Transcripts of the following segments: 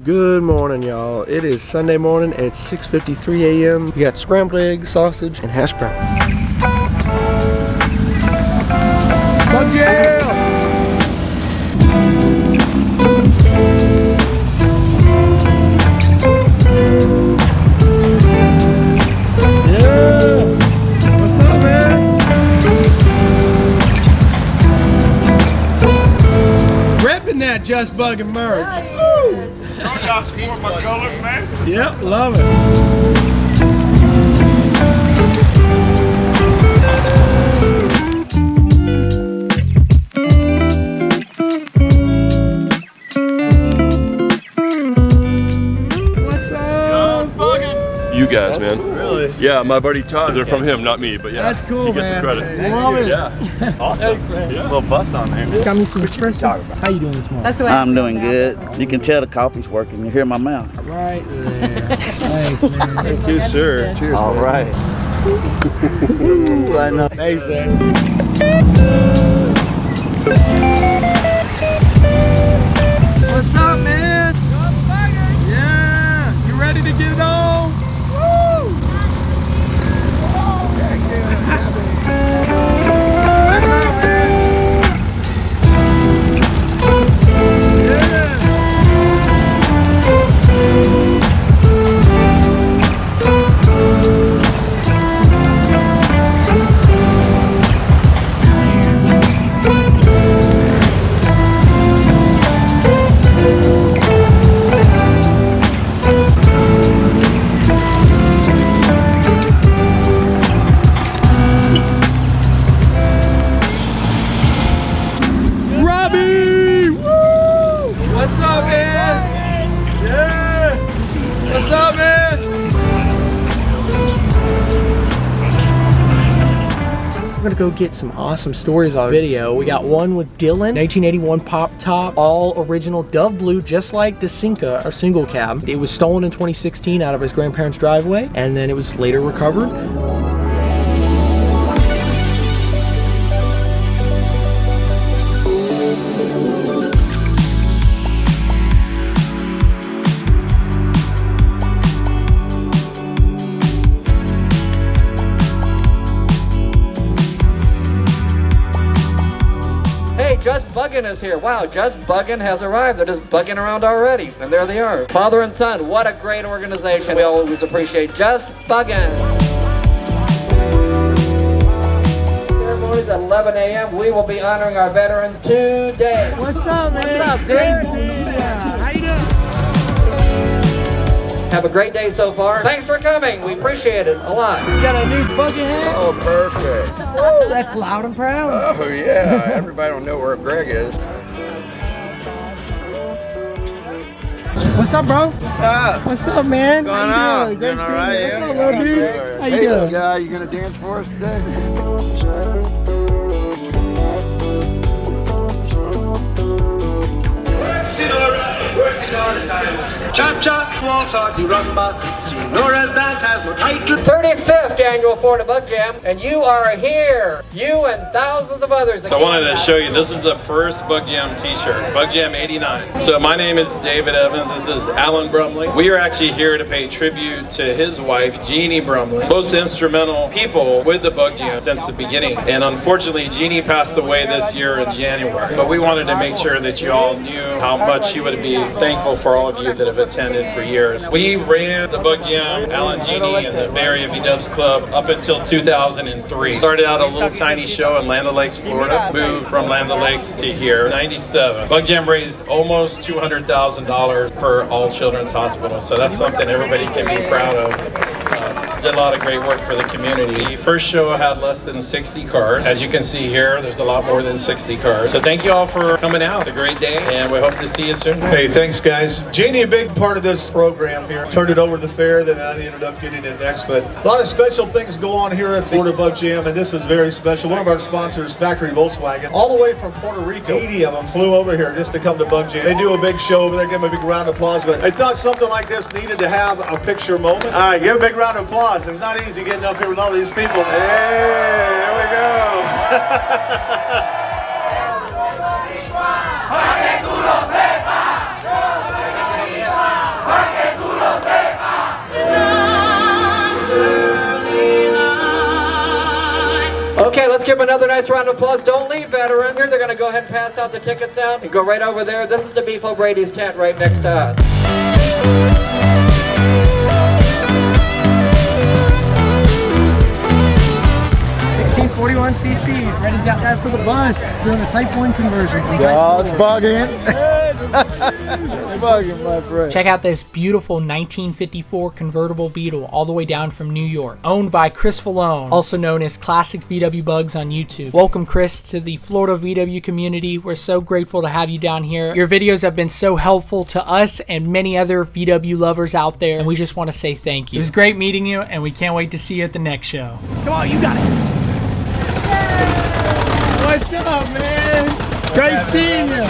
Good morning, y'all. It is Sunday morning at 6:53 a.m. We got scrambled eggs, sausage, and hash brown. Bugjam! Yeah! What's up, man? Repping that Just Buggin merch. Woo! Y'all support my colors, man? Yep, love it. What's up? You guys, man. Really? Yeah, my buddy Todd. They're from him, not me, but yeah. That's cool, he gets man. the credit. Love it. Yeah. Awesome. Thanks, man. Yeah. A little bus on there. Got me some espresso. How you doing this morning? That's the way I'm doing good. You can tell the coffee's working. You hear my mouth. Right there. Thanks, man. Thank you, sir. Cheers. All right. Ooh, I know. Thanks, man. What's up, man? Yeah. You ready to get it on? Woo! Oh, yeah, What's up, man? Robbie! Woo! What's up, man? Yeah! What's up, man? We're gonna go get some awesome stories on video. We got one with Dylan, 1981 pop top, all original Dove blue, just like the Cinca, or single cab. It was stolen in 2016 out of his grandparents' driveway, and then it was later recovered. Hey, Just Buggin is here. Wow, Just Buggin has arrived. They're just bugging around already. And there they are. Father and son, what a great organization. We always appreciate Just Buggin. Ceremonies at 11 a.m. We will be honoring our veterans today. What's up, man? What's up, dude? How you doing? Have a great day so far. Thanks for coming. We appreciate it a lot. You got a new bucket hat? Oh, perfect. Woo, that's loud and proud. Oh, yeah. Everybody don't know where Greg is. What's up, bro? What's up? What's up, man? What's going How on? you doing? Good to see you. Right, What's yeah. up, little dude? How you Hey, doing? little guy, you gonna dance for us today? Cha-cha, waltz on the rumba. Signora's dance has no title. 35th annual Florida Bugjam, and you are here. You and thousands of others. So I wanted to show you, this is the first Bugjam t-shirt, Bugjam 89. So my name is David Evans, this is Allan Brumley. We are actually here to pay tribute to his wife, Jeannie Brumley. Most instrumental people with the Bugjam since the beginning. And unfortunately, Jeannie passed away this year in January. But we wanted to make sure that you all knew how much she would be thankful for all of you that have attended for years. We ran the Bugjam, Alan, Jeannie, and the Bay Area VDUBs Club up until 2003. Started out a little tiny show in Land O'Lakes, Florida. Moved from Land O'Lakes to here, 97. Bugjam raised almost $200,000 for All Children's Hospital. So that's something everybody can be proud of. Did a lot of great work for the community. The first show had less than 60 cars. As you can see here, there's a lot more than 60 cars. So thank you all for coming out. It's a great day, and we hope to see you soon. Hey, thanks guys. Jeannie, a big part of this program here. Turned it over to the fair, then I ended up getting it next. But a lot of special things go on here at Florida Bugjam, and this is very special. One of our sponsors, Factory Volkswagen, all the way from Puerto Rico. 80 of them flew over here just to come to Bugjam. They do a big show over there. Give them a big round of applause. But I thought something like this needed to have a picture moment. All right, give a big round of applause. It's not easy getting up here with all these people. Hey, there we go. another nice round of applause. Don't leave, veterans. Here, they're going to go ahead and pass out the tickets now. You go right over there. This is the Beef O'Brady's tent right next to us. 41cc. Reddy's got that for the bus. Doing a Type 1 conversion. Oh, it's bugging. Bugging, my friend. Check out this beautiful 1954 convertible Beetle all the way down from New York. Owned by Chris Vallone, also known as Classic VW Bugs on YouTube. Welcome, Chris, to the Florida VW community. We're so grateful to have you down here. Your videos have been so helpful to us and many other VW lovers out there, and we just want to say thank you. It was great meeting you, and we can't wait to see you at the next show. Come on, you got it. What's up, man? Great seeing you.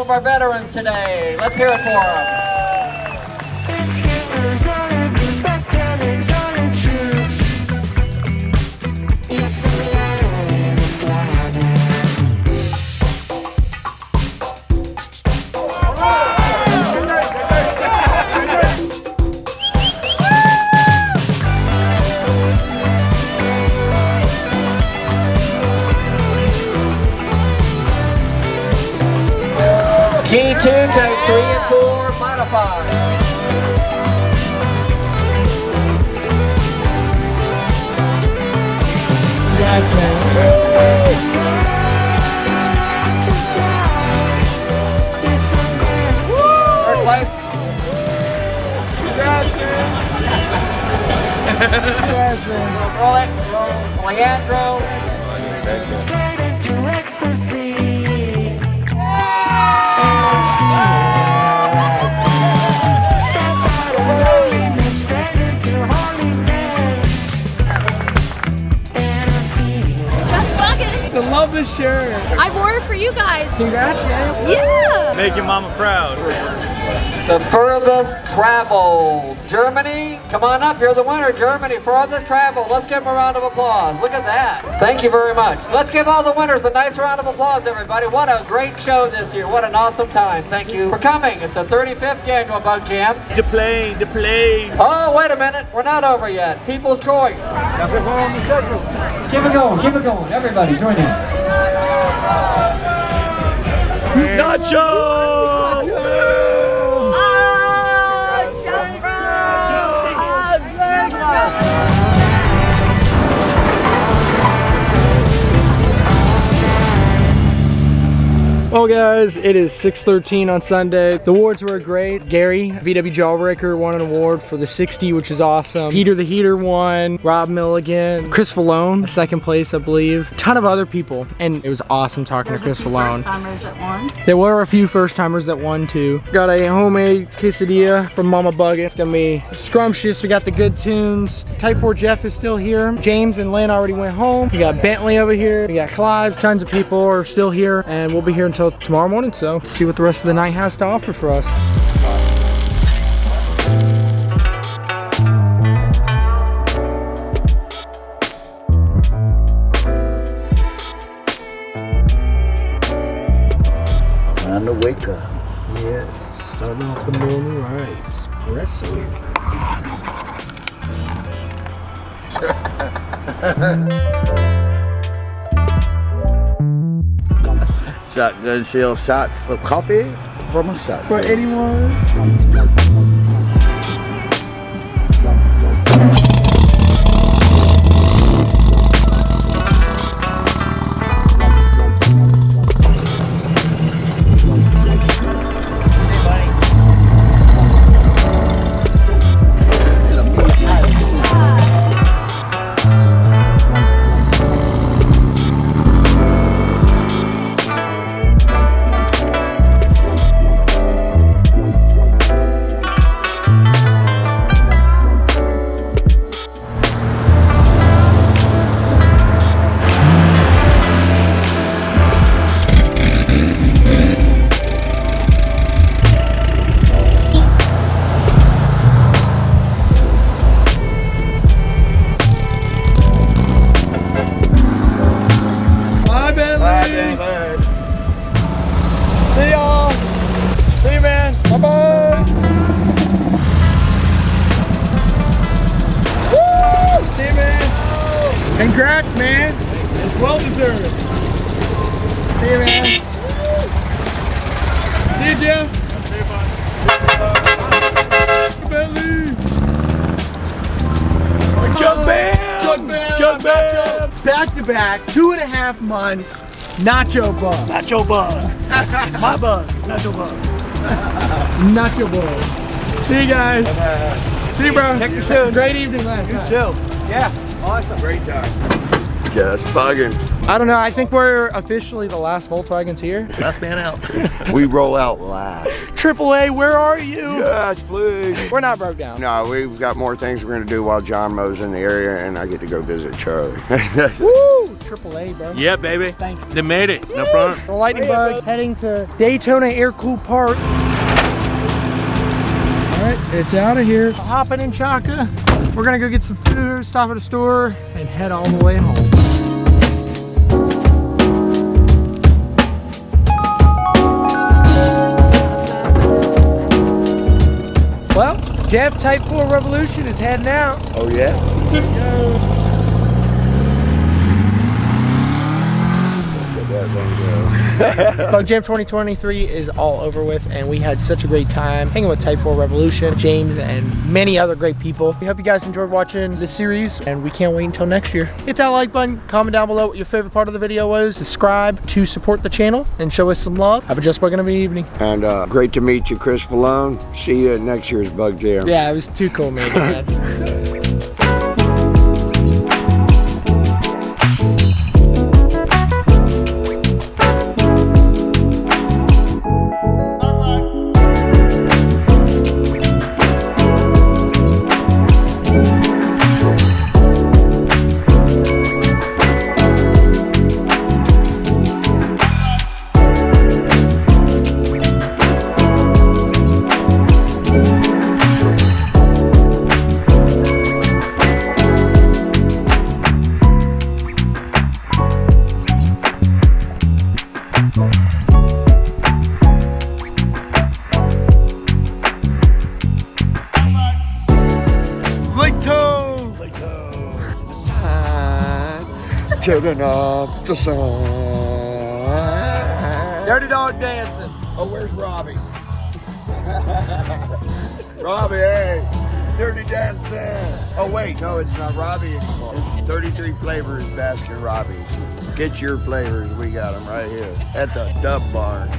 Our veterans today. Let's hear it for them. Key 2, Type 3 and 4, modified. Yes, man. Vert lights. Congrats, man. Yes, man. Roll it, roll, Leandro. Straight into ecstasy. I love this shirt. I wore it for you guys. Congrats, man. Yeah. Make your mama proud. The furthest travel, Germany. Come on up, you're the winner, Germany. Furthest travel. Let's give them a round of applause. Look at that. Thank you very much. Let's give all the winners a nice round of applause, everybody. What a great show this year. What an awesome time. Thank you for coming. It's the 35th annual Bug Jam. The plane. Oh, wait a minute. We're not over yet. People's choice. Keep it going. Everybody, join in. Nacho! Well guys, it is 6:13 on Sunday. The awards were great. Gary, VW Jawbreaker, won an award for the 60, which is awesome. Peter the Heater won. Rob Milligan. Chris Vallone, second place, I believe. A ton of other people, and it was awesome talking to Chris Vallone. There were a few first timers that won too. Got a homemade quesadilla from Mama Buggin. It's gonna be scrumptious. We got the good tunes. Type 4 Jeff is still here. James and Lynn already went home. We got Bentley over here. We got Clive. Tons of people are still here, and we'll be here until tomorrow morning, so see what the rest of the night has to offer for us. Time to wake up. Yes, starting off the morning right. Espresso. Shotgun shell shots of coffee from a shot. For anyone. Congrats, man. It's well deserved. See you, man. See you, Jeff. See you, bud. Bentley. Jug band. Jug band. Jug band. Back to back, 2.5 months. Nacho bug. Nacho bug. It's my bug. It's Nacho bug. Nacho bug. See you guys. See you, bro. Check this out. Great evening last night. Too. Yeah. Awesome. Great time. Just bugging. I don't know. I think we're officially the last Volkswagens here. Last man out. We roll out last. AAA, where are you? Yes, please. We're not broke down. No, we've got more things we're going to do while John mows in the area, and I get to go visit Charlie. Woo! AAA, bro. Yeah, baby. Thanks. They made it. No problem. The lightning bug heading to Daytona Airkewld Parts. All right, it's out of here. Hopping in Chaka. We're gonna go get some food, stop at a store, and head all the way home. Well, Jeff Type 4 Revolution is heading out. Oh, yeah? Here he goes. Let that thing go. Bugjam 2023 is all over with, and we had such a great time hanging with Type 4 Revolution, James, and many other great people. We hope you guys enjoyed watching this series, and we can't wait until next year. Hit that like button, comment down below what your favorite part of the video was, subscribe to support the channel, and show us some love. Have a just buggin' of an evening. And great to meet you, Chris Vallone. See you at next year's Bug Jam. Yeah, it was too cool, man. Turning off the sun. Dirty dog dancing. Oh, where's Robbie? Robbie, hey. Dirty dancing. Oh, wait, no, it's not Robbie anymore. It's 33 flavors Baskin Robbins. Get your flavors. We got them right here at the Dub Barn.